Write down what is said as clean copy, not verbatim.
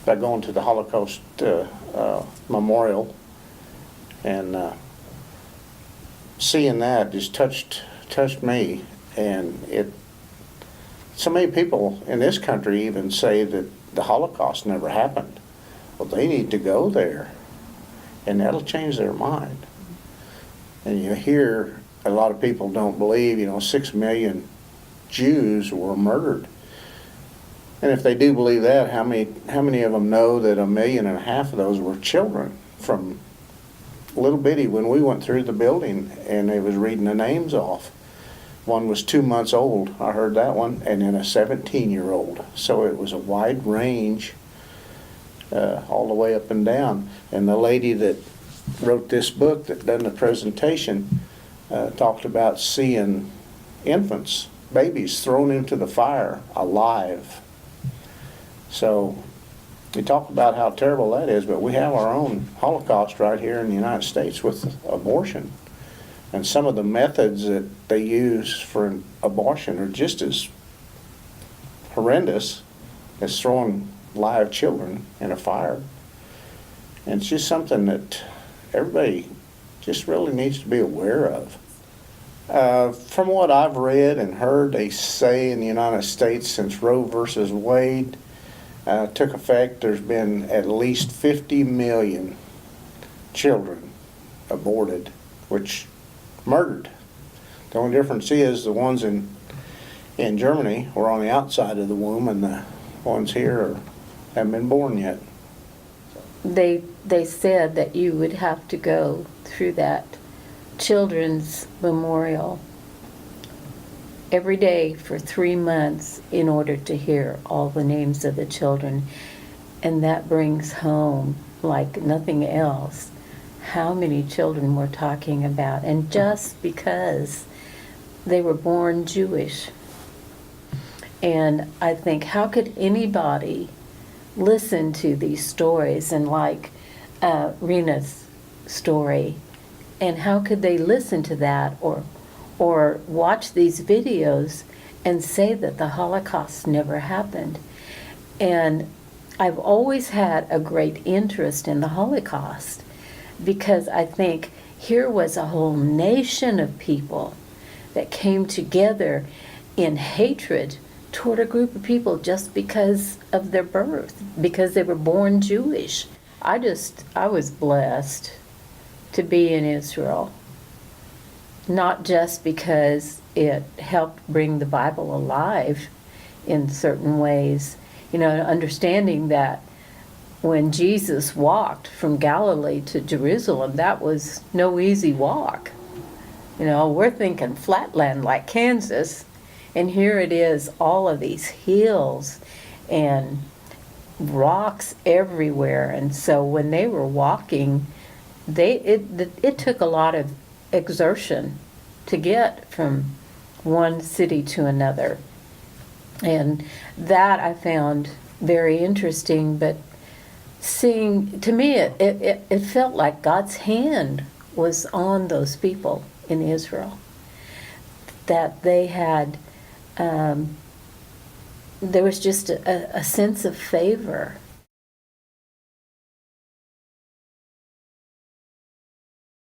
by going to the Holocaust Memorial, and seeing that just touched me. And so many people in this country even say that the Holocaust never happened. Well, they need to go there, and that'll change their mind. And you hear a lot of people don't believe, 6 million Jews were murdered. And if they do believe that, how many of them know that 1.5 million of those were children from little bitty when we went through the building and they was reading the names off? One was 2 months old, I heard that one, and then a 17-year-old. So it was a wide range all the way up and down. And the lady that wrote this book that done the presentation talked about seeing infants, babies thrown into the fire alive. So we talk about how terrible that is, but we have our own Holocaust right here in the United States with abortion. And some of the methods that they use for abortion are just as horrendous as throwing live children in a fire. And it's just something that everybody just really needs to be aware of. From what I've read and heard, they say in the United States since Roe versus Wade took effect, there's been at least 50 million children aborted, murdered. The only difference is the ones in Germany were on the outside of the womb, and the ones here haven't been born yet. They said that you would have to go through that children's memorial every day for 3 months in order to hear all the names of the children. And that brings home, like nothing else, how many children we're talking about. And just because they were born Jewish. And I think, how could anybody listen to these stories, and like Rena's story, and how could they listen to that or watch these videos and say that the Holocaust never happened? And I've always had a great interest in the Holocaust, because I think here was a whole nation of people that came together in hatred toward a group of people just because of their birth, because they were born Jewish. I was blessed to be in Israel, not just because it helped bring the Bible alive in certain ways, understanding that when Jesus walked from Galilee to Jerusalem, that was no easy walk. We're thinking flatland like Kansas, and here it is, all of these hills and rocks everywhere. And so when they were walking, it took a lot of exertion to get from one city to another. And that I found very interesting, but to me, it felt like God's hand was on those people in Israel, that they had, there was just a sense of favor